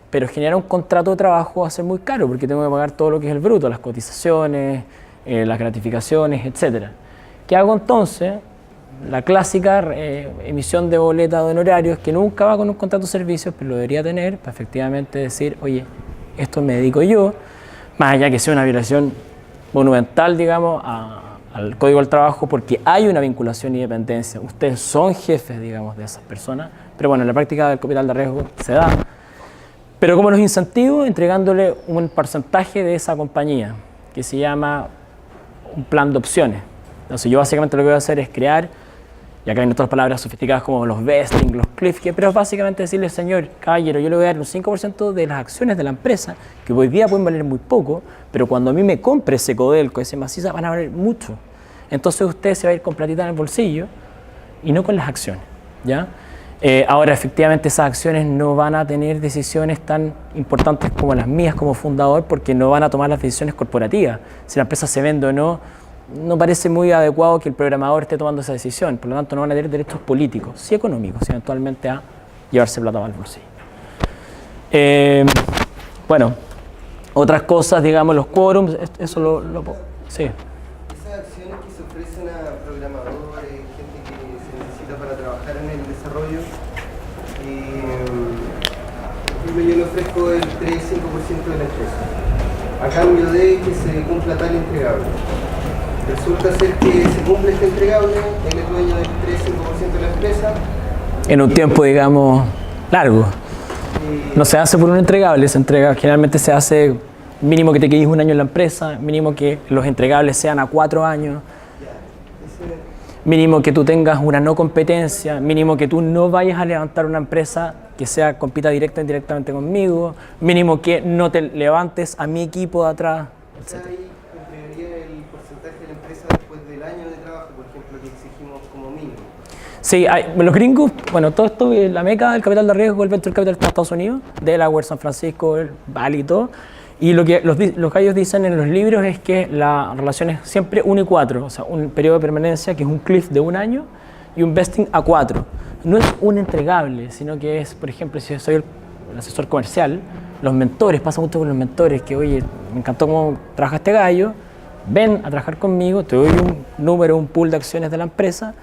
pero generar un contrato de trabajo va a ser muy caro porque tengo que pagar todo lo que es el bruto, las cotizaciones, las gratificaciones, etc. ¿Qué hago entonces? La clásica emisión de boleta de honorarios que nunca va con un contrato de servicios, pero lo debería tener para efectivamente decir, oye, esto me dedico yo, más allá que sea una violación monumental, digamos, al Código del Trabajo, porque hay una vinculación y dependencia. Ustedes son jefes, digamos, de esas personas, pero bueno, en la práctica del capital de riesgo se da. Pero como los incentivos, entregándole un porcentaje de esa compañía, que se llama un plan de opciones. Entonces yo básicamente lo que voy a hacer es crear, y acá hay otras palabras sofisticadas como los vesting, los cliff, pero es básicamente decirle, señor, caballero, yo le voy a dar un 5% de las acciones de la empresa, que hoy día pueden valer muy poco, pero cuando a mí me compre ese Codelco, ese Maciza, van a valer mucho. Entonces usted se va a ir con platita en el bolsillo y no con las acciones, ¿ya? Ahora, efectivamente, esas acciones no van a tener decisiones tan importantes como las mías como fundador, porque no van a tomar las decisiones corporativas. Si la empresa se vende o no, no parece muy adecuado que el programador esté tomando esa decisión. Por lo tanto, no van a tener derechos políticos, sí económicos, y eventualmente a llevarse plata al bolsillo. Bueno, otras cosas, digamos, los quórums, eso sí. Esas acciones que se ofrecen a programadores, gente que se necesita para trabajar en el desarrollo, yo le ofrezco el 3-5% de la empresa, a cambio de que se cumpla tal entregable. Resulta ser que se cumple este entregable, él es dueño del 3-5% de la empresa. En un tiempo, digamos, largo. No se hace por un entregable, generalmente se hace mínimo que te quedes un año en la empresa, mínimo que los entregables sean a 4 años, mínimo que tú tengas una no competencia, mínimo que tú no vayas a levantar una empresa que compita directa o indirectamente conmigo, mínimo que no te levantes a mi equipo de atrás, etc. Ahí entregaría el porcentaje de la empresa después del año de trabajo, por ejemplo, que exigimos como mínimo. Sí, los gringos, bueno, todo esto, la meca del capital de riesgo, el venture capital de Estados Unidos, Delaware, San Francisco, el Bali y todo. Y lo que ellos dicen en los libros es que la relación es siempre 1 y 4, o sea, un periodo de permanencia que es un cliff de 1 año y un vesting a 4. No es un entregable, sino que es, por ejemplo, si yo soy el asesor comercial, los mentores, pasa mucho con los mentores, que oye, me encantó cómo trabaja este gallo, ven a trabajar conmigo, te doy un número, un pool de acciones de la empresa,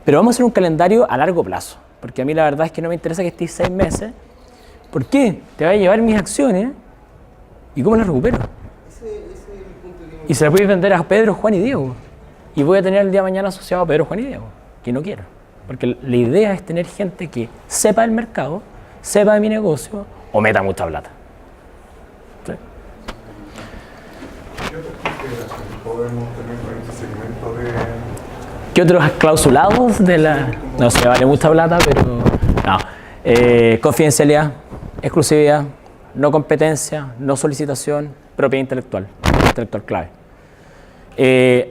pero vamos a hacer un calendario a largo plazo, porque a mí la verdad es que no me interesa que estés 6 meses. ¿Por qué? Te voy a llevar mis acciones y ¿cómo las recupero? Ese es el punto que Y se las voy a vender a Pedro, Juan y Diego. Y voy a tener el día de mañana asociado a Pedro, Juan y Diego, que no quiero. Porque la idea es tener gente que sepa el mercado, sepa de mi negocio o meta mucha plata. ¿Sí? ¿Qué otras consideraciones podemos tener con este segmento de...? ¿Qué otros clausulados de la...? No sé, vale mucha plata, pero... No. Confidencialidad, exclusividad, no competencia, no solicitación, propiedad intelectual clave.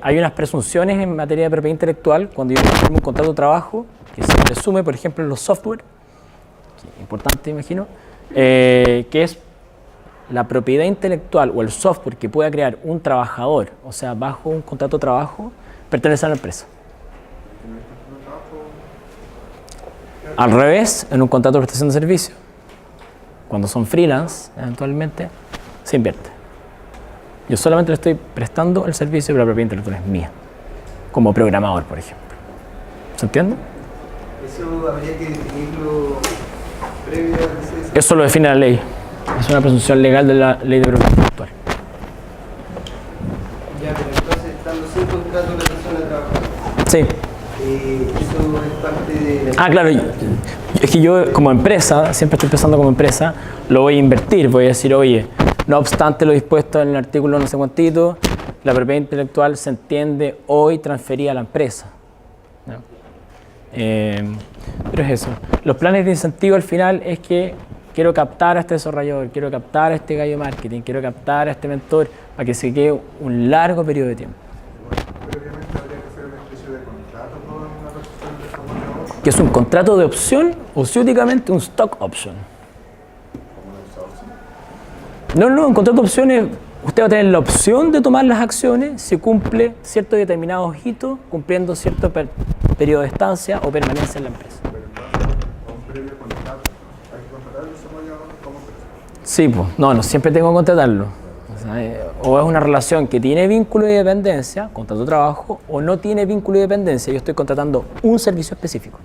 Hay unas presunciones en materia de propiedad intelectual cuando yo firmo un contrato de trabajo que se presume, por ejemplo, en los software, importante imagino, que es la propiedad intelectual o el software que pueda crear un trabajador, o sea, bajo un contrato de trabajo, pertenece a la empresa. Al revés, en un contrato de prestación de servicio, cuando son freelance, eventualmente, se invierte. Yo solamente le estoy prestando el servicio, pero la propiedad intelectual es mía, como programador, por ejemplo. ¿Se entiende? eso habría que definirlo previo a que se desarrolle. Eso lo define la ley. Es una presunción legal de la ley de propiedad intelectual. Ya, pero entonces, estando sin contrato la persona trabajadora. Sí. Eso es parte de... Ah, claro. Es que yo como empresa, siempre estoy pensando como empresa, lo voy a invertir. Voy a decir, oye, no obstante lo dispuesto en el artículo no sé cuántito, la propiedad intelectual se entiende hoy transferida a la empresa. ¿No? Pero es eso. Los planes de incentivo al final es que quiero captar a este desarrollador, quiero captar a este gallo de marketing, quiero captar a este mentor para que se quede un largo periodo de tiempo. Previamente habría que hacer una especie de contrato con una persona desarrolladora. ¿Que es un contrato de opción o ciúticamente un stock option? No, un contrato de opciones, usted va a tener la opción de tomar las acciones si cumple ciertos determinados hitos, cumpliendo cierto periodo de estancia o permanencia en la empresa. Pero entonces, con un previo contrato, hay que contratar al desarrollador como empresa. Sí, pues, no siempre tengo que contratarlo. O sea, o es una relación que tiene vínculo de dependencia, contrato de trabajo, o no tiene vínculo de dependencia, yo estoy contratando un servicio específico.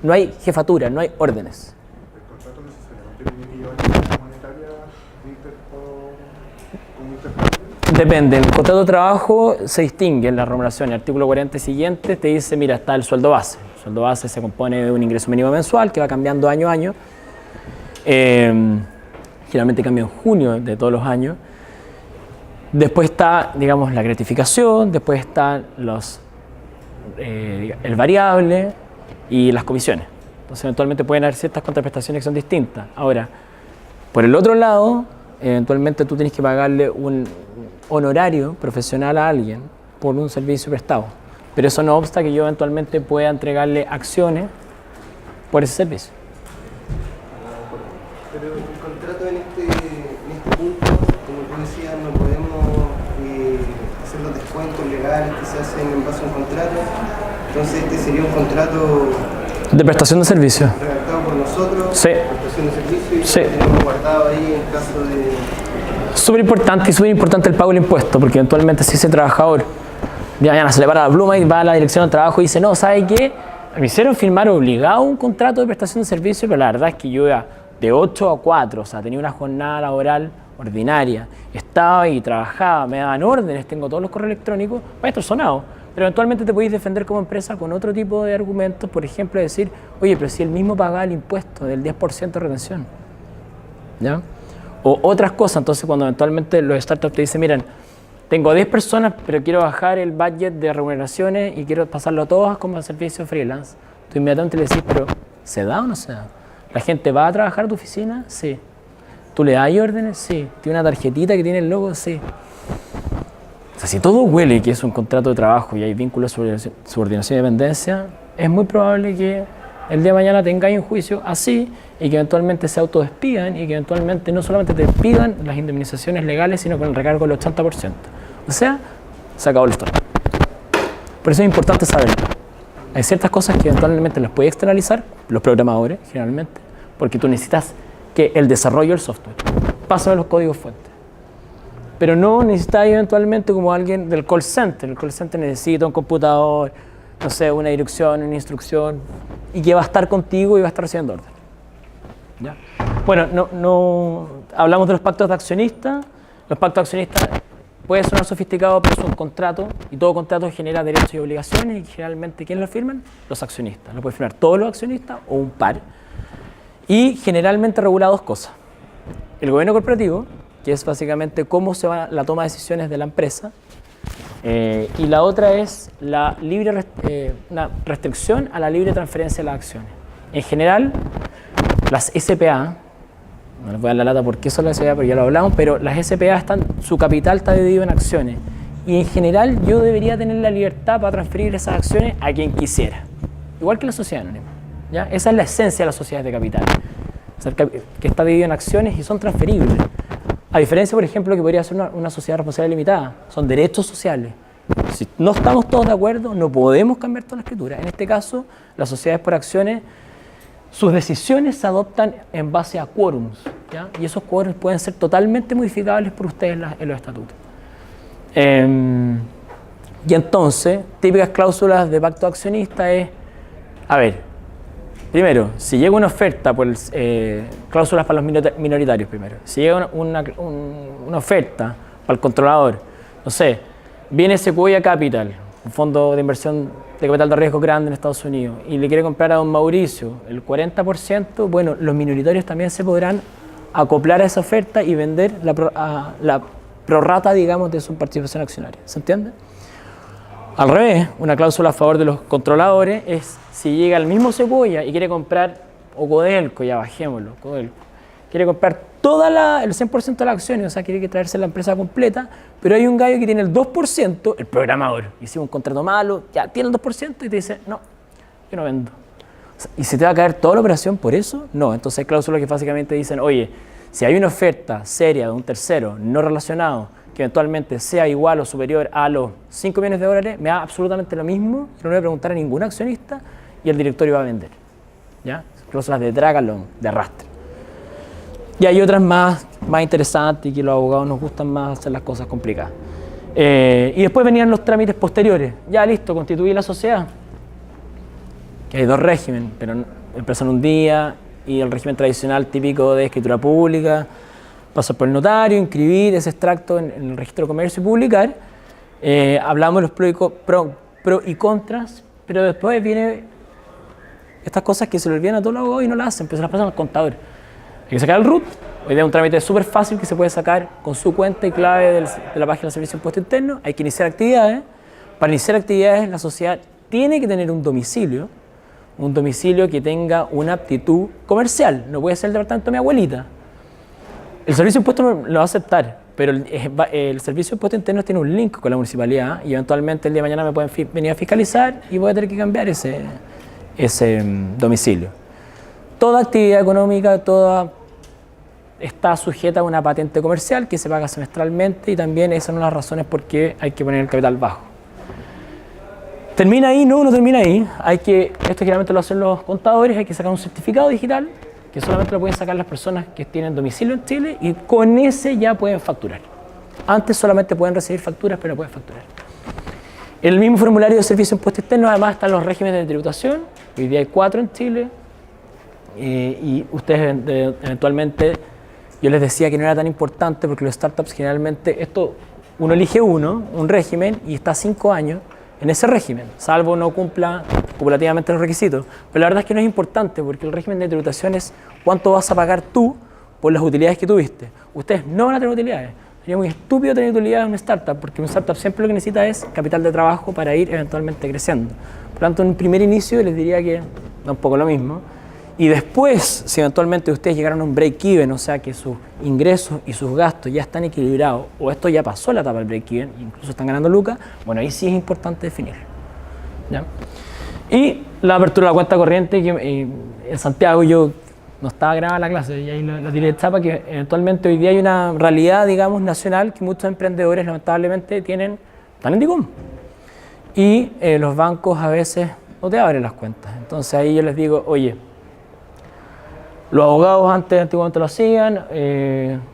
No hay jefatura, no hay órdenes. ¿El contrato necesariamente tiene que llevar una monetaria como intercambio? Depende, el contrato de trabajo se distingue en la remuneración. El artículo 40 y siguiente te dice, mira, está el sueldo base. El sueldo base se compone de un ingreso mínimo mensual que va cambiando año a año. Generalmente cambia en junio de todos los años. Después está, digamos, la gratificación, después está el variable y las comisiones. Entonces, eventualmente pueden haber ciertas contraprestaciones que son distintas. Ahora, por el otro lado, eventualmente tú tienes que pagarle un honorario profesional a alguien por un servicio prestado. Pero eso no obsta que yo eventualmente pueda entregarle acciones por ese servicio. Pero el contrato en este punto, como tú decías, no podemos hacer los descuentos legales que se hacen en base a un contrato. Entonces este sería un contrato De prestación de servicio. redactado por nosotros, Sí. prestación de servicio, y Sí. lo tenemos guardado ahí en caso de... Súper importante el pago del impuesto, porque eventualmente si ese trabajador de mañana se le para la pluma y va a la dirección del trabajo y dice, no, ¿sabe qué? Me hicieron firmar obligado un contrato de prestación de servicio, pero la verdad es que yo iba de 8 a 4, o sea, tenía una jornada laboral ordinaria, estaba ahí, trabajaba, me daban órdenes, tengo todos los correos electrónicos, va a estar sonado. Pero eventualmente te podéis defender como empresa con otro tipo de argumentos, por ejemplo, decir, oye, pero si él mismo pagaba el impuesto del 10% de retención, ¿ya? O otras cosas. Entonces, cuando eventualmente los startups te dicen, miren, tengo 10 personas, pero quiero bajar el budget de remuneraciones y quiero pasarlo a todas como servicio freelance, tú inmediatamente le decís, pero ¿se da o no se da? ¿La gente va a trabajar a tu oficina? Sí. ¿Tú le das órdenes? Sí. ¿Tiene una tarjetita que tiene el logo? Sí. O sea, si todo huele que es un contrato de trabajo y hay vínculos de subordinación y dependencia, es muy probable que el día de mañana tengáis un juicio así y que eventualmente se autodespidan y que eventualmente no solamente te pidan las indemnizaciones legales, sino con el recargo del 80%. O sea, se acabó la historia. Por eso es importante saberlo. Hay ciertas cosas que eventualmente las puede externalizar los programadores, generalmente, porque tú necesitas que el desarrollo del software pase a los códigos fuentes. Pero no necesitas eventualmente como alguien del call center. El call center necesita un computador, no sé, una dirección, una instrucción, y que va a estar contigo y va a estar recibiendo orden. ¿Ya? Bueno, no hablamos de los pactos de accionistas. Los pactos de accionistas puede sonar sofisticado, pero es un contrato, y todo contrato genera derechos y obligaciones, y generalmente, ¿quiénes lo firman? Los accionistas. Lo pueden firmar todos los accionistas o un par. Y generalmente regula dos cosas. El gobierno corporativo, que es básicamente cómo se va la toma de decisiones de la empresa, y la otra es la una restricción a la libre transferencia de las acciones. En general, las SPA, no les voy a dar la lata porque son las SPA, pero ya lo hablamos, pero las SPA su capital está dividido en acciones. Y en general yo debería tener la libertad para transferir esas acciones a quien quisiera. Igual que la sociedad anónima. ¿Ya? Esa es la esencia de las sociedades de capital. O sea, que está dividido en acciones y son transferibles. A diferencia, por ejemplo, que podría ser una sociedad responsable limitada. Son derechos sociales. Si no estamos todos de acuerdo, no podemos cambiar toda la escritura. En este caso, las sociedades por acciones, sus decisiones se adoptan en base a quórums, ¿ya? Y esos quórums pueden ser totalmente modificables por ustedes en los estatutos. Y entonces, típicas cláusulas de pacto accionista es, a ver, primero, si llega una oferta, cláusulas para los minoritarios primero, si llega una oferta para el controlador, no sé, viene Sequoia Capital, un fondo de inversión de capital de riesgo grande en Estados Unidos, y le quiere comprar a don Mauricio el 40%, bueno, los minoritarios también se podrán acoplar a esa oferta y vender la prorrata, digamos, de su participación accionaria. ¿Se entiende? Al revés, una cláusula a favor de los controladores es si llega el mismo Sequoia y quiere comprar, o Codelco, ya bajémoslo, Codelco, quiere comprar el 100% de las acciones, o sea, quiere traerse la empresa completa, pero hay un gallo que tiene el 2%, el programador, hicimos un contrato malo, ya tiene el 2% y te dice, no, yo no vendo. O sea, ¿y se te va a caer toda la operación por eso? No, entonces hay cláusulas que básicamente dicen, oye, si hay una oferta seria de un tercero no relacionado, que eventualmente sea igual o superior a los 5 millones de dólares, me da absolutamente lo mismo, no le voy a preguntar a ningún accionista y el directorio va a vender. ¿Ya? Cláusulas de drag along, de arrastre. Y hay otras más interesantes y que los abogados nos gustan más hacer las cosas complicadas. Y después venían los trámites posteriores. Ya listo, constituí la sociedad. Que hay dos regímenes, pero empresa en un día y el régimen tradicional típico de escritura pública, pasar por el notario, inscribir ese extracto en el registro de comercio y publicar. Hablamos de los pro y contras, pero después viene estas cosas que se le olvidan a todos los abogados y no las hacen, pero se las pasan al contador. Hay que sacar el RUT. Hoy día es un trámite súper fácil que se puede sacar con su cuenta y clave de la página del Servicio de Impuesto Interno. Hay que iniciar actividades. Para iniciar actividades, la sociedad tiene que tener un domicilio que tenga una aptitud comercial. No puede ser el departamento de mi abuelita. El Servicio de Impuestos lo va a aceptar, pero el Servicio de Impuestos Internos tiene un link con la municipalidad y eventualmente el día de mañana me pueden venir a fiscalizar y voy a tener que cambiar ese domicilio. Toda actividad económica, está sujeta a una patente comercial que se paga semestralmente y también esas son las razones por qué hay que poner el capital bajo. ¿Termina ahí? No termina ahí. Esto generalmente lo hacen los contadores, hay que sacar un certificado digital que solamente lo pueden sacar las personas que tienen domicilio en Chile y con ese ya pueden facturar. Antes solamente pueden recibir facturas, pero no pueden facturar. En el mismo formulario de Servicio de Impuestos Externos además están los regímenes de tributación. Hoy día hay 4 en Chile y ustedes eventualmente, yo les decía que no era tan importante porque los startups generalmente, uno elige un régimen y está 5 años en ese régimen, salvo no cumpla cumulativamente los requisitos. Pero la verdad es que no es importante porque el régimen de tributación es cuánto vas a pagar tú por las utilidades que tuviste. Ustedes no van a tener utilidades. Sería muy estúpido tener utilidades en una startup porque una startup siempre lo que necesita es capital de trabajo para ir eventualmente creciendo. Por lo tanto, en un primer inicio les diría que da un poco lo mismo. Y después, si eventualmente ustedes llegaron a un break-even, o sea que sus ingresos y sus gastos ya están equilibrados, o esto ya pasó la etapa del break-even, incluso están ganando lucas, bueno, ahí sí es importante definir. ¿Ya? Y la apertura de la cuenta corriente, que en Santiago yo no estaba grabada la clase, y ahí la tiré de etapa, que eventualmente hoy día hay una realidad, digamos, nacional, que muchos emprendedores lamentablemente están en DICOM. Y los bancos a veces no te abren las cuentas. Entonces ahí yo les digo, oye, los abogados antiguamente lo hacían,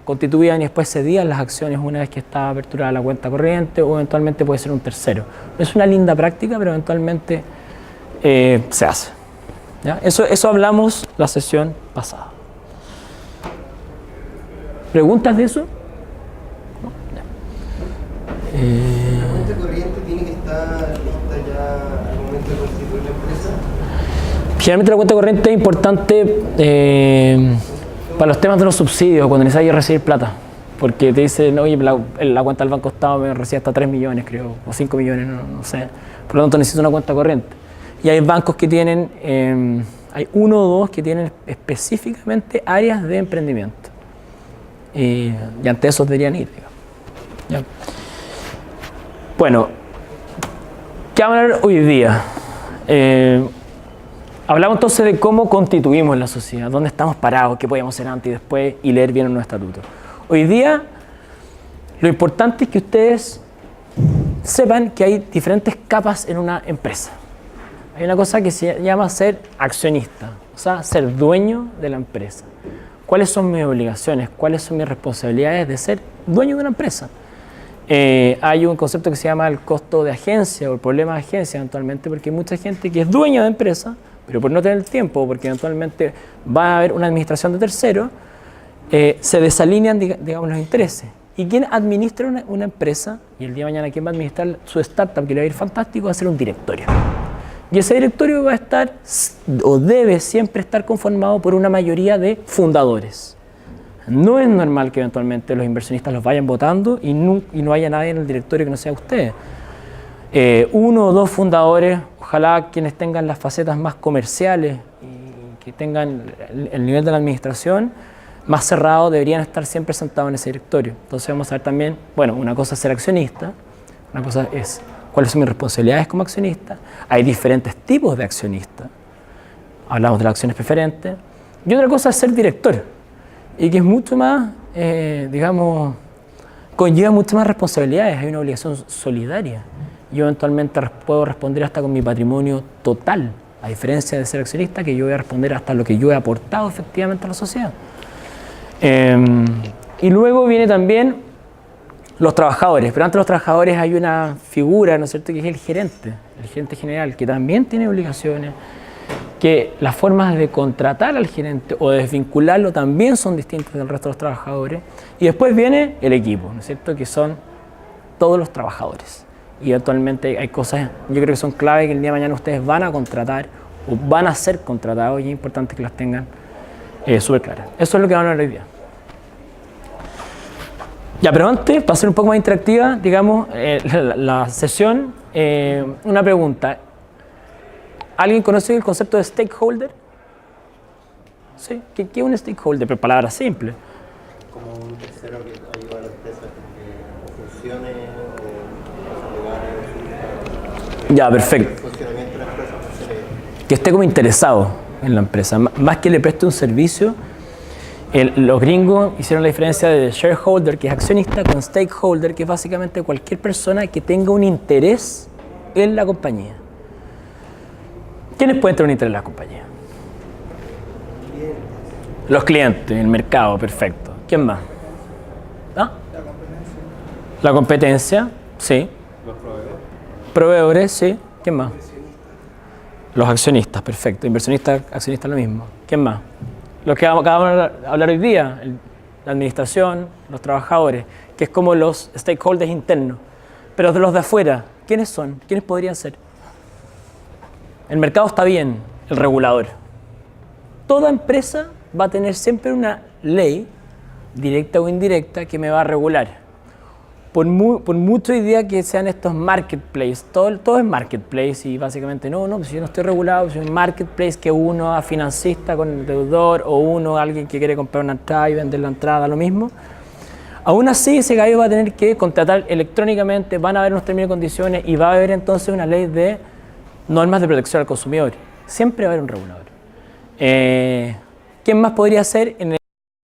constituían y después cedían las acciones una vez que estaba aperturada la cuenta corriente o eventualmente puede ser un tercero. Es una linda práctica, pero eventualmente se hace. ¿Ya? Eso hablamos la sesión pasada. ¿Preguntas de eso? ¿No? ¿La cuenta corriente tiene que estar lista ya al momento de constituir la empresa? Generalmente la cuenta corriente es importante para los temas de los subsidios, cuando necesitas recibir plata. Porque te dicen, oye, la cuenta del Banco Estado me recibe hasta 3 millones, creo, o 5 millones, no sé. Por lo tanto, necesito una cuenta corriente. Y hay bancos que tienen, hay 1 o 2 que tienen específicamente áreas de emprendimiento. Y ante eso deberían ir, digamos. ¿Ya? Bueno, ¿qué vamos a hablar hoy día? Hablamos entonces de cómo constituimos la sociedad, dónde estamos parados, qué podíamos hacer antes y después, y leer bien nuestro estatuto. Hoy día, lo importante es que ustedes sepan que hay diferentes capas en una empresa. Hay una cosa que se llama ser accionista, o sea, ser dueño de la empresa. ¿Cuáles son mis obligaciones? ¿Cuáles son mis responsabilidades de ser dueño de una empresa? Hay un concepto que se llama el costo de agencia o el problema de agencia eventualmente, porque hay mucha gente que es dueña de empresa, pero por no tener el tiempo, porque eventualmente va a haber una administración de terceros, se desalinean, digamos, los intereses. ¿Y quién administra una empresa? Y el día de mañana, ¿quién va a administrar su startup que le va a ir fantástico? Va a ser un directorio. Y ese directorio va a estar, o debe siempre estar conformado por una mayoría de fundadores. No es normal que eventualmente los inversionistas los vayan votando y no haya nadie en el directorio que no sea ustedes. 1 o 2 fundadores, ojalá quienes tengan las facetas más comerciales y que tengan el nivel de la administración más cerrado, deberían estar siempre sentados en ese directorio. Entonces vamos a ver también, bueno, una cosa es ser accionista, una cosa es cuáles son mis responsabilidades como accionista. Hay diferentes tipos de accionistas. Hablamos de las acciones preferentes. Y otra cosa es ser director, y que es mucho más, digamos, conlleva muchas más responsabilidades. Hay una obligación solidaria. Yo eventualmente puedo responder hasta con mi patrimonio total, a diferencia de ser accionista, que yo voy a responder hasta lo que yo he aportado efectivamente a la sociedad. Y luego viene también los trabajadores, pero antes de los trabajadores hay una figura, ¿no es cierto?, que es el gerente general, que también tiene obligaciones, que las formas de contratar al gerente o de desvincularlo también son distintas del resto de los trabajadores. Y después viene el equipo, ¿no es cierto?, que son todos los trabajadores. Y actualmente hay cosas, yo creo que son clave que el día de mañana ustedes van a contratar o van a ser contratados y es importante que las tengan súper claras. Eso es lo que van a hablar hoy día. Ya, pero antes, para ser un poco más interactiva, digamos, la sesión, una pregunta. ¿Alguien conoce el concepto de stakeholder? ¿Sí? ¿Qué es un stakeholder? Pero palabras simples. Como un tercero que ayuda a la empresa que funcione o Ya, perfecto. el funcionamiento de la empresa funcione bien. Que esté como interesado en la empresa. Más que le preste un servicio, los gringos hicieron la diferencia de shareholder, que es accionista, con stakeholder, que es básicamente cualquier persona que tenga un interés en la compañía. ¿Quiénes pueden tener un interés en la compañía? Los clientes, el mercado, perfecto. ¿Quién más? ¿Ah? La competencia, sí. Los proveedores. Proveedores, sí. ¿Quién más? Los accionistas, perfecto. Inversionistas, accionistas, lo mismo. ¿Quién más? Los que acabamos de hablar hoy día, la administración, los trabajadores, que es como los stakeholders internos. Pero de los de afuera, ¿quiénes son? ¿Quiénes podrían ser? El mercado está bien, el regulador. Toda empresa va a tener siempre una ley, directa o indirecta, que me va a regular. Por mucho idea que sean estos marketplaces, todo es marketplace y básicamente pues yo no estoy regulado, soy un marketplace que uno a financista con el deudor o uno a alguien que quiere comprar una entrada y vender la entrada, lo mismo. Aún así ese gallo va a tener que contratar electrónicamente, van a haber unos términos y condiciones y va a haber entonces una ley de normas de protección al consumidor. Siempre va a haber un regulador. ¿Quién más podría ser en el